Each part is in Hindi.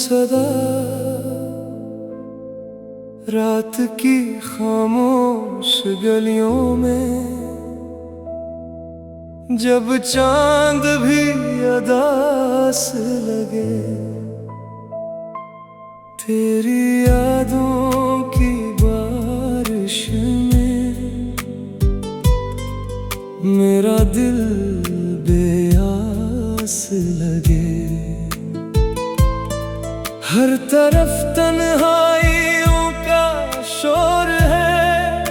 सदा रात की खामोश गलियों में, जब चांद भी अदास लगे, तेरी यादों की बारिश में मेरा दिल बेआस लगे। हर तरफ तन्हाइयों का शोर है,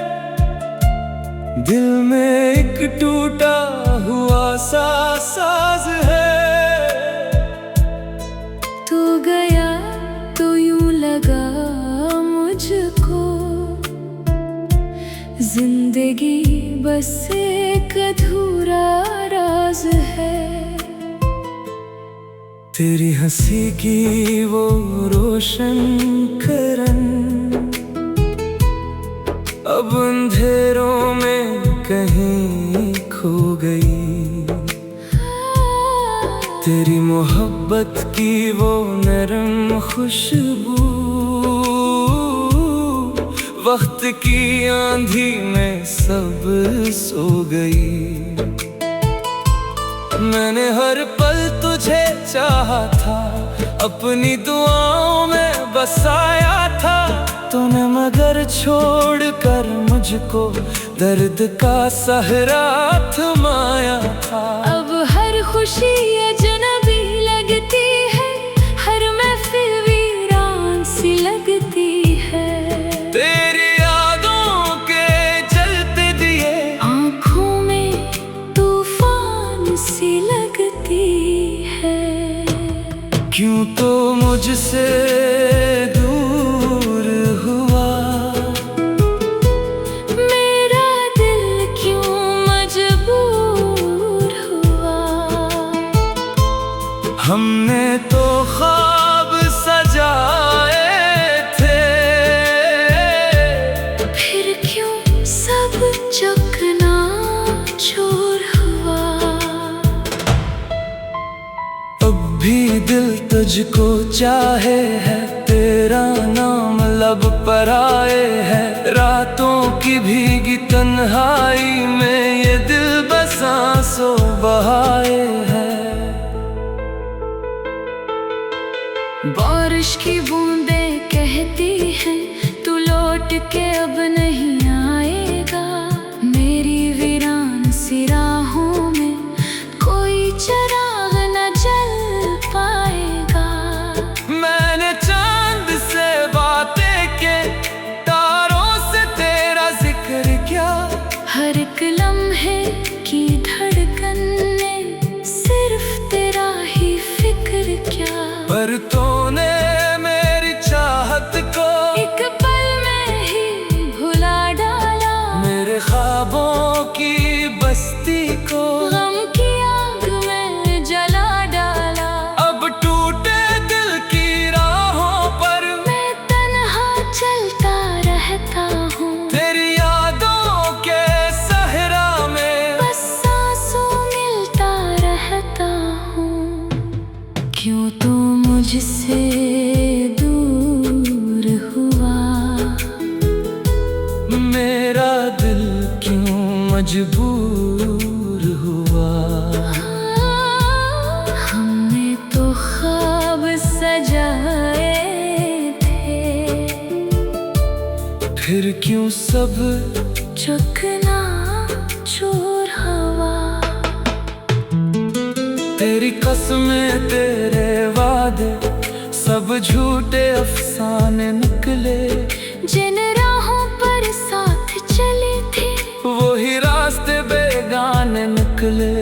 दिल में एक टूटा हुआ सा साज है। तू गया तो यूं लगा मुझको, जिंदगी बस एक अधूरा राज है। तेरी हंसी की वो रोशन किरण अब अंधेरों में कहीं खो गई। तेरी मोहब्बत की वो नरम खुशबू वक्त की आंधी में सब सो गई। मैंने हर पल तुझे चाहा था, अपनी दुआओं में बसाया था तूने, मगर छोड़कर मुझको दर्द का सहरा थमाया था। अब हर खुशी अजनबी लगती है, हर महफिल वीरान सी लगती है। तेरी यादों के जलते दिए आँखों में तूफान सी लगती है। क्यों तो मुझसे दूर हुआ मेरा दिल, क्यों मजबूर हुआ। हमने तो ख्वाब सजाए थे, फिर क्यों सब चकनाचूर हुआ। अब भी दिल तुझको चाहे है, तेरा नाम लब पर आए है। रातों की भीगी तन्हाई में ये दिल बस आंसू बहाए है। बारिश की बूंदें कहती हैं तू लौट के अब नहीं आएगा। मेरी वीरान सी राहों में कोई चिराग न जल पाएगा। मैंने चांद से बातें की, तारों से तेरा जिक्र किया। हर एक लम्हे की धड़कन में सिर्फ तेरा ही फिक्र क्या। पर तूने मेरी चाहत को एक पल में ही भुला डाला, मेरे ख्वाबों की बस्ती को गम की आग में जला डाला। अब टूटे दिल की राहों पर मैं तन्हा चलता रहता हूँ, तेरी यादों के सहरा में बस सांसों मिलता रहता हूँ। क्यों तो मुझसे दूर हुआ मेरा दिल, क्यों मजबूर हुआ। हमने तो ख्वाब सजाए थे, फिर क्यों सब चकनाचूर हवा। तेरी कसमें तेरे वादे सब झूठे अफसाने निकले। जिन राहों पर साथ चले थे वही रास्ते बेगाने निकले।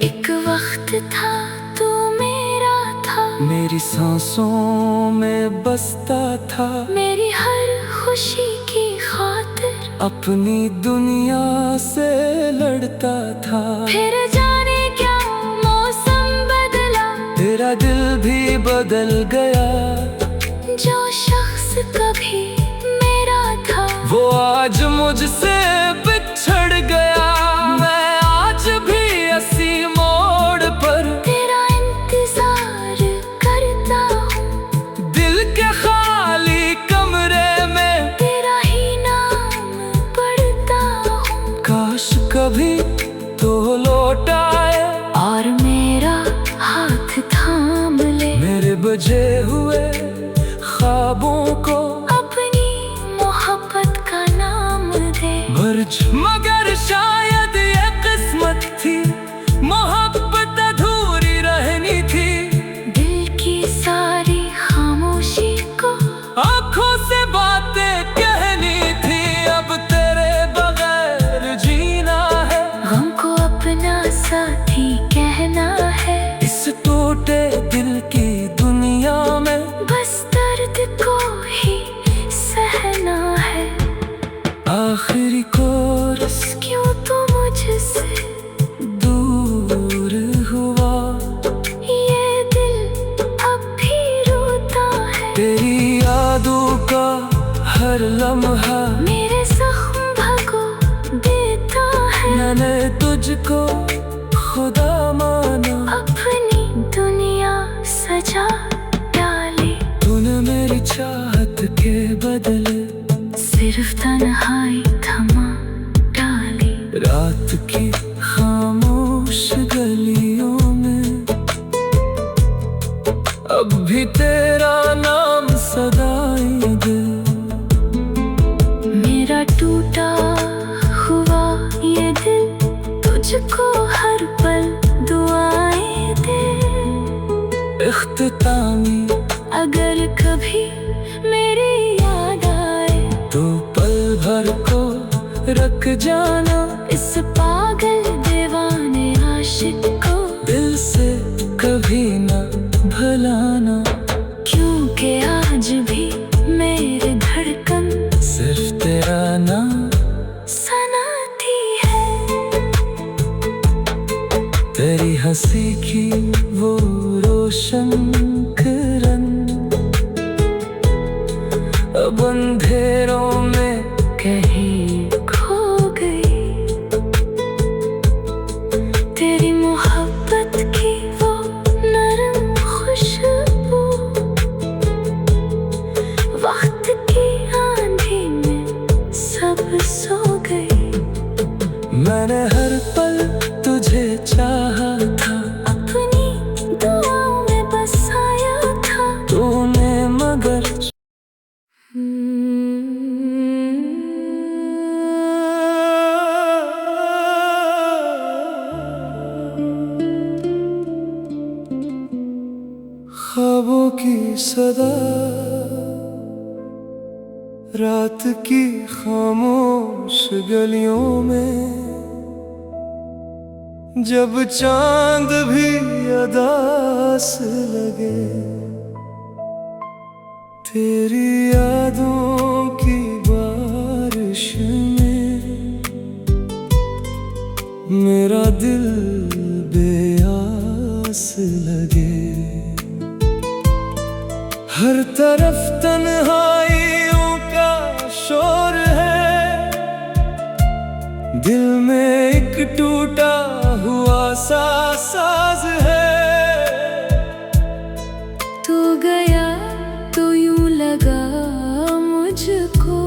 एक वक्त था तू मेरा था, मेरी सांसों में बसता था। मेरी हर खुशी की खातिर अपनी दुनिया से लड़ता था। फिर जाने क्या मौसम बदला, तेरा दिल भी बदल गया। जो शख्स कभी मेरा था वो आज मुझसे बिछड़ गया। मैं आज भी इसी मोड़ पर तेरा इंतजार करता हूँ। लौट आए और मेरा हाथ थाम ले। मेरे बजे हुए ख्वाबों को अपनी मोहब्बत का नाम दे। मगर शायद ये किस्मत थी, मोहब्बत अधूरी रहनी थी। दिल की सारी खामोशी को आँखों से बातें कहनी थी। अब तेरे बगैर जीना है, गम को अपना साथी कहना है। इस टूटे दिल की दुनिया में बस दर्द को ही सहना है। आखिरी कोरस क्यों तू मुझसे दूर हुआ, ये दिल अब भी रोता है। तेरी यादों का हर लम्हा मेरे जख्म भगो देता है। मैंने तुझको खुदा माना, अपनी दुनिया सजा डाली। तूने मेरी चाहत के बदले सिर्फ तन्हाई थमा डाली। रात की खामोश गलियों में अब भी तेरा नाम सदाई दे। मेरा टूटा हुआ ये दिल तुझको हर पल दुआएं दे। इख्तितामी अगर कभी मेरी याद आए तो पल भर को रख जाना। इस पागल दीवाने आशिक को दिल से कभी न भुलाना, क्योंकि आज भी मेरे धड़कन सिर्फ तेरा नाम सनाती है। तेरी हंसी की वो रोशन किरण अब अंधेरों में कहीं खो गई। तेरी मोहब्बत की वो नरम खुशबू वक्त की आंधी में सब सो गई। मैंने हर पल तुझे चाहा था, अपनी दुआओं में बसाया था। तूने मगर ख्वाबों की सदा रात की खामोश गलियों में जब चांद भी अदास लगे। तेरी यादों की बारिश में मेरा दिल बेआस लगे। हर तरफ तन्हाइयों का शोर है, दिल में एक टूटा हुआ सा साज है। तू गया तो यूं लगा मुझको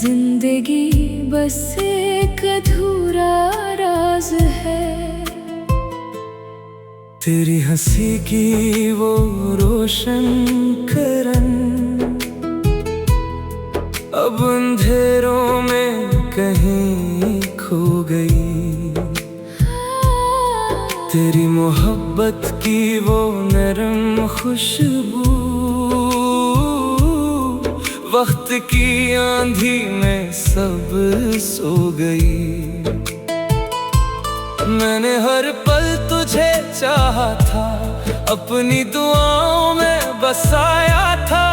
जिंदगी बस एक अधूरा राज है। तेरी हंसी की वो रोशन किरण अब अंधेरों में कहीं खो गई। तेरी मोहब्बत की वो नरम खुशबू वक्त की आंधी में सब सो गई। मैंने हर पल तुझे चाहा था, अपनी दुआओं में बसाया था।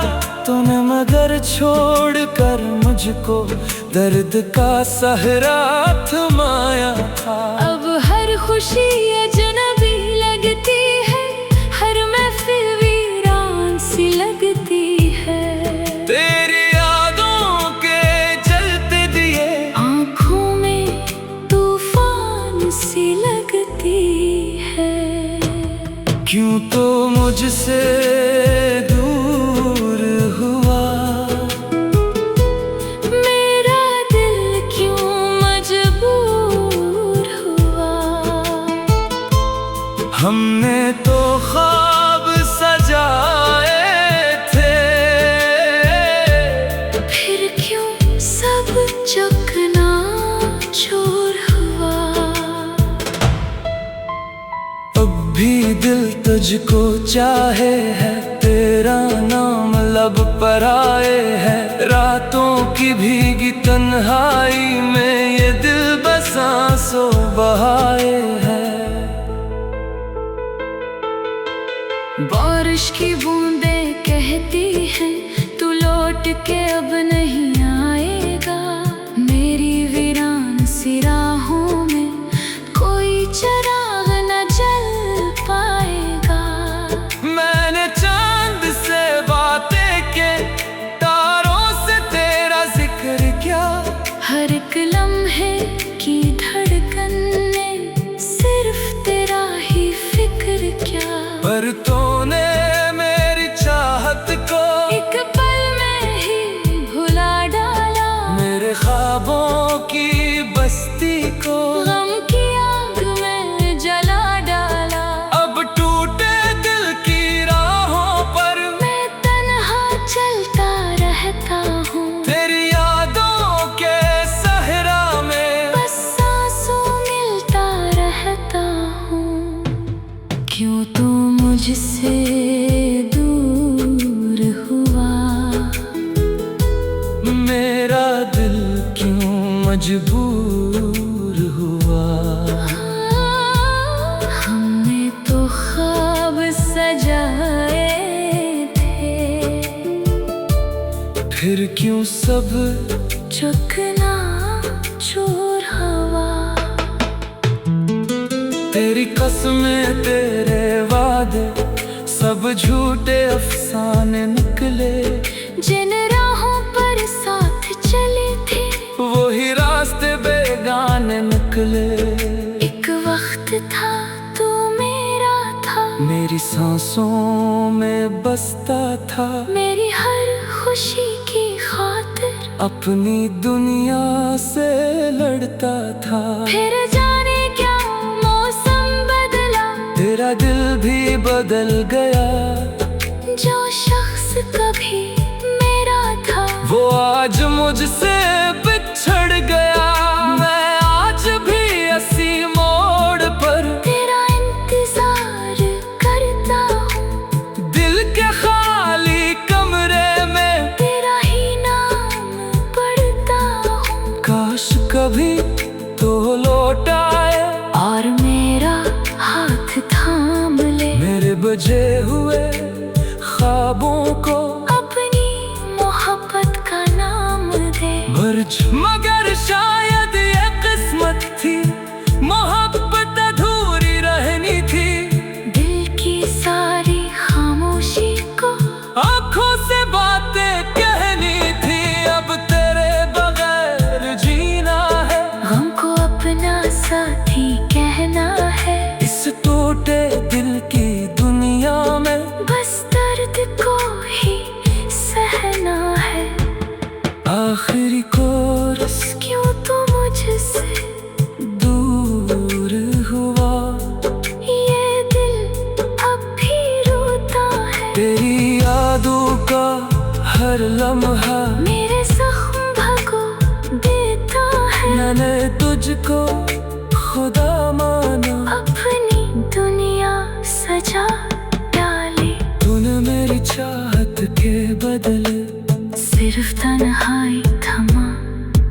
तूने मगर छोड़ कर मुझको दर्द का सहरा थमाया था। अब हर खुशी अजनबी लगती है, हर महफिल वीरान सी लगती है। तेरी यादों के जलते दिए आँखों में तूफान सी लगती है। क्यों तो मुझसे दूर हुआ, मेरा दिल क्यों मजबूर चाहे है तेरा नाम लब पर आए है। रातों की भीगी तन्हाई में ये दिल बस आंसू बहाए है। बारिश की बूंदें कहती हैं तू लौट के अब नहीं आएगा। मेरी वीरान सी राहों में कोई चिराग न जल पाएगा। मैंने चांद से बातें के तारों से तेरा जिक्र किया। हर एक लम्हे की धड़कन ने सिर्फ तेरा ही फिक्र किया। पर तूने मेरी चाहत को एक पल में ही भुला डाला। मेरे ख्वाबों की बस्ती को गम की आग में जला डाला। अब टूटे दिल की राहों पर मैं तन्हा चलता रहता हूँ। तेरी यादों के सहरा में बस आंसू मिलता रहता हूँ। क्यों तू मुझसे दूर हुआ। मेरा दिल क्यों मजबूर हुआ। हमने तो ख्वाब सजाए थे, फिर क्यों सब चकना चूर हवा। तेरी कसमें तेरे वादे सब झूठे अफसाने निकले। जिन राहों पर साथ चले थे वही रास्ते बेगाने निकले। एक वक्त था तू मेरा था। मेरी सांसों में बसता था। मेरी हर खुशी की खातिर अपनी दुनिया से लड़ता था। फिर जाने क्या मौसम बदला। तेरा दिल भी बदल गया। जो शख्स कभी मेरा था वो आज मुझसे बिछड़ गया। मैं आज भी इसी मोड़ पर तेरा इंतजार करता हूँ। दिल के खाली कमरे में तेरा ही नाम पढ़ता हूँ। काश कभी तो लौट आए और मेरा हाथ थाम ले। मेरे बजे हुए ख्वाबों को अपनी मोहब्बत का नाम दे। मगर शायद ये किस्मत थी। मोहब्बत अधूरी रहनी थी। दिल की सारी खामोशी को आँखों से बातें कहनी थी। अब तेरे बगैर जीना है। गम को अपना साथी कहना है। इस टूटे दिल की दुनिया में बस दर्द को ही सहना है। आखिरी कोरस क्यों तू मुझसे दूर हुआ। ये दिल अब भी रोता है। तेरी यादों का हर लम्हा मेरे जख्म भगो देता है। मैंने तुझको खुदा माना। अपनी दुनिया सजा डाली। तूने मेरी चाहत के बदले सिर्फ तन्हाई थमा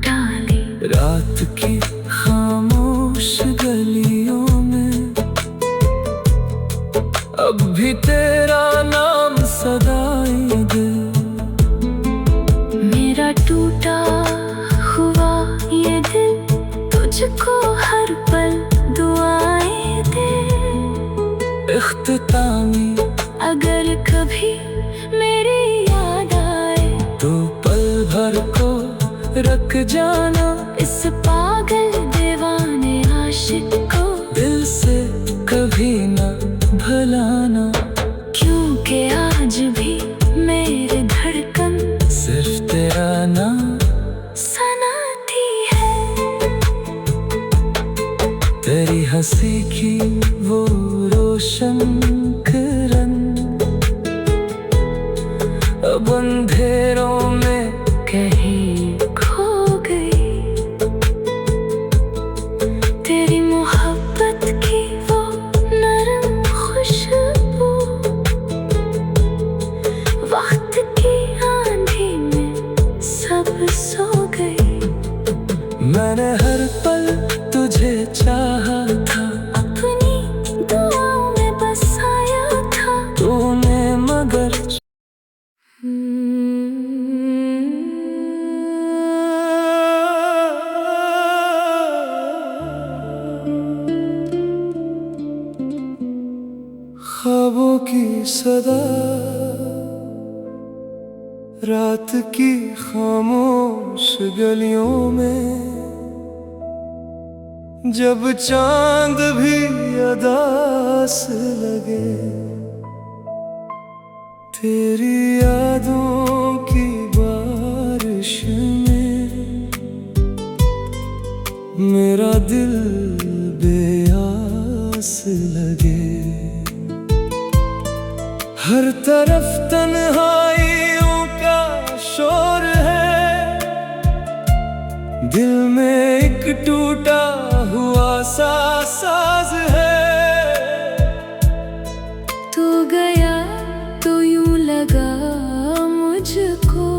डाली। रात की खामोश गलियों में अब भी तेरा नाम सदाई दे। मेरा टूटा हुआ ये दिल तुझको हर पल दुआएं दे। इख्तितामी अगर कभी मेरी याद आए तो पल भर को रख जाना। इस पागल दीवाने आशिक को दिल से कभी न भुलाना। क्योंकि आज भी मेरे धड़कन सिर्फ तेरा नाम सनाती है। तेरी हंसी की वो रोशन किरण अब अंधेरों में कहीं खो गई। तेरी मोहब्बत की वो नरम खुशबू सदा रात की खामोश गलियों में, जब चांद भी अदास लगे, तेरी यादों की बारिश में मेरा दिल बेआस लगे। हर तरफ तन्हाइयों का शोर है, दिल में एक टूटा हुआ सा साज है। तू गया तो यूं लगा मुझको,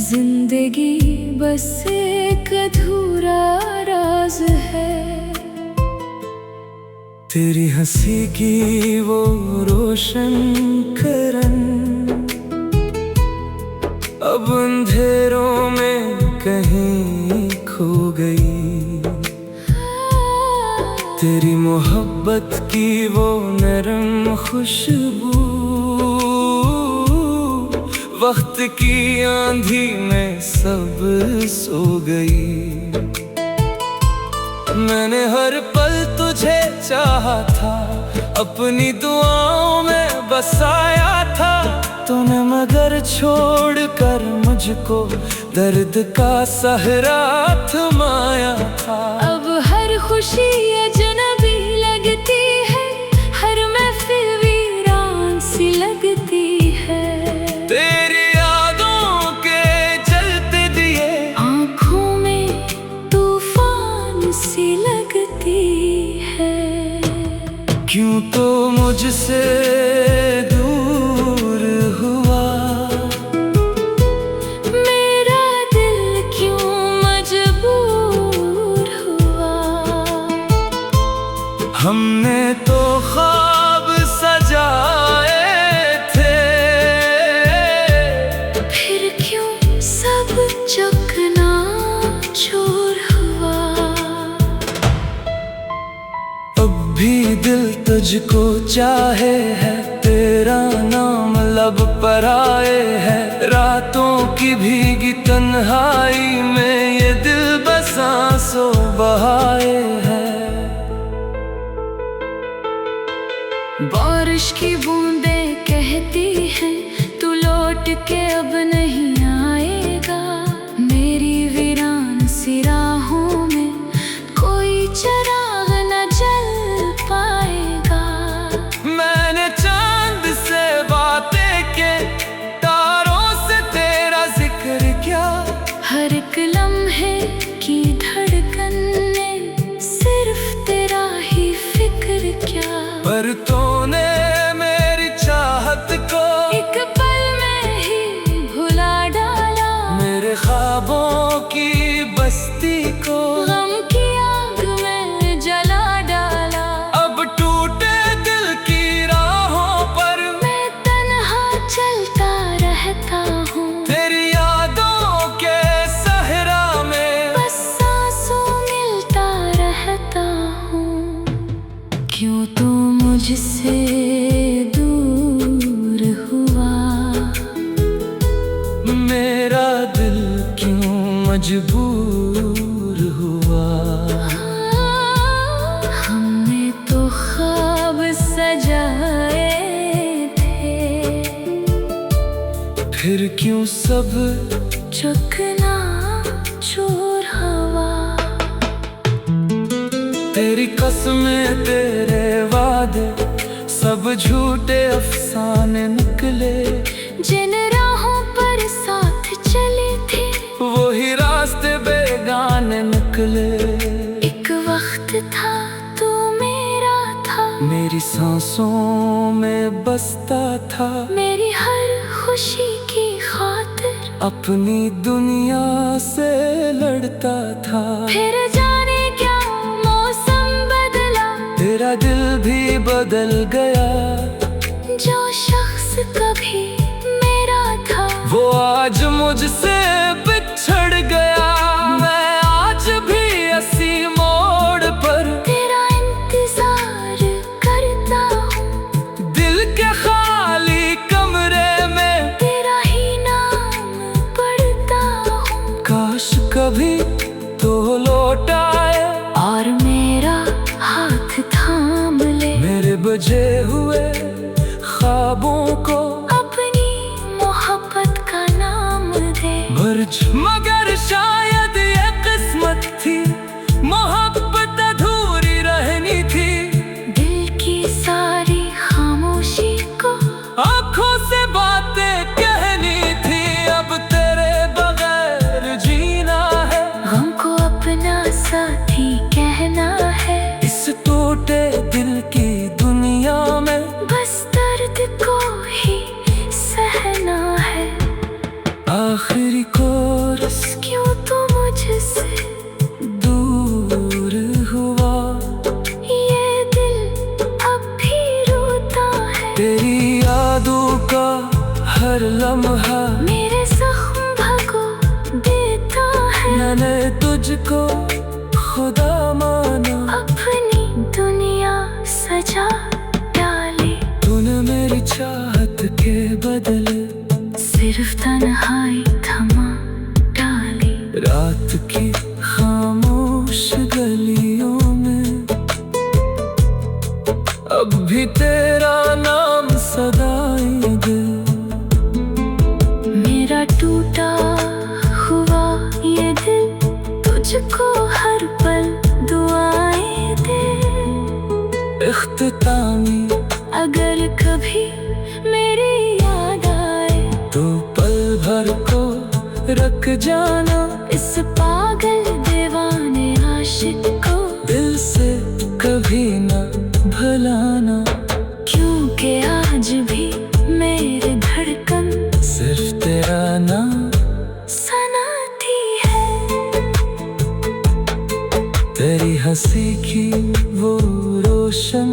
जिंदगी बस एक अधूरा राज है। तेरी हंसी की वो रोशन किरण अब अंधेरों में कहीं खो गई। तेरी मोहब्बत की वो नरम खुशबू वक्त की आंधी में सब सो गई। मैंने हर पल तुझे चाहा था, अपनी दुआओं में बसाया था तूने, मगर छोड़कर मुझको दर्द का सहरा थमाया था। अब हर खुशी अजनबी लगती है, हर महफिल वीरान सी लगती है। तेरी यादों के जलते दिए आँखों में तूफान सी लगती है। क्यों तो मुझसे दूर हुआ मेरा दिल, क्यों मजबूर हुआ। हमने तो ख्वाब सजाए थे, फिर क्यों सब चकनाचूर हुआ। अब भी दिल तुझको चाहे है, तेरा नाम लब पर आए है। रातों की भीगी तन्हाई में ये दिल बस आंसू बहाए है। बारिश की बूंदें कहती हैं तू लौट के अब नहीं आएगा। मेरी वीरान सी राहों में कोई चिराग न जल पाएगा। मैंने चांद से बातें के, तारों से तेरा जिक्र किया। हर एक लम्हे की धड़कन ने सिर्फ तेरा ही फिक्र किया। पर तूने मेरी चाहत को एक पल में ही भुला डाला, मेरे ख्वाबों की बस्ती को गम की आग में जला डाला। अब टूटे दिल की राहों पर मैं तन्हा चलता रहता हूँ, तेरी यादों के सहरा में बस सांसों मिलता रहता हूँ। क्यों तू मुझसे दूर हुआ, मेरा दिल क्यों मजबूर हुआ। हमने तो ख्वाब सजाए थे, फिर क्यों सब चकनाचूर हवा। तेरी कसमें तेरे वादे सब झूठे अफसाने निकले। जिन राहों पर साथ चले थे वही रास्ते बेगाने निकले। एक वक्त था तू मेरा था, मेरी सांसों में बसता था। मेरी हर खुशी की खातिर अपनी दुनिया से लड़ता था। फिर जाने क्या मौसम बदला, तेरा दिल भी बदल गया। जो शख्स कभी मेरा था वो आज मुझसे बिछड़ गया। मैं आज भी इसी मोड़ पर तेरा इंतजार करता हूँ। कभी तो लौट आए और मेरा हाथ थाम ले। मेरे बजे हुए ख्वाबों को अपनी मोहब्बत का नाम दे। मगर शायद ये किस्मत थी, मोहब्बत अधूरी रहनी थी। दिल की सारी खामोशी को आँखों से बातें कहनी थी। अब तेरे बगैर जीना है, गम को अपना साथी कहना है। इस टूटे दिल की दुनिया में बस दर्द को ही सहना है। आखिरी कोरस क्यों तू मुझसे दूर हुआ, ये दिल अब भी रोता है। तेरी यादों का हर लम्हा मेरे जख्म भगो देता है। मैंने तुझको खुदा माना, अपनी दुनिया सजा डाली। तूने मेरी चाहत के बदले सिर्फ तन्हाई थमा डाली। रात की खामोश गलियों में अब भी तेरा नाम सदाई दे। मेरा टूटा हुआ ये दिल तुझको हर पल दुआएं दे। इख्तितामी अगर कभी मेरी याद आए तो पल भर को रख जाना। इस पागल दीवाने आशिक को दिल से कभी न भुलाना, क्योंकि आज भी मेरे धड़कन सिर्फ तेरा नाम सनाती है। तेरी हंसी की वो रोशन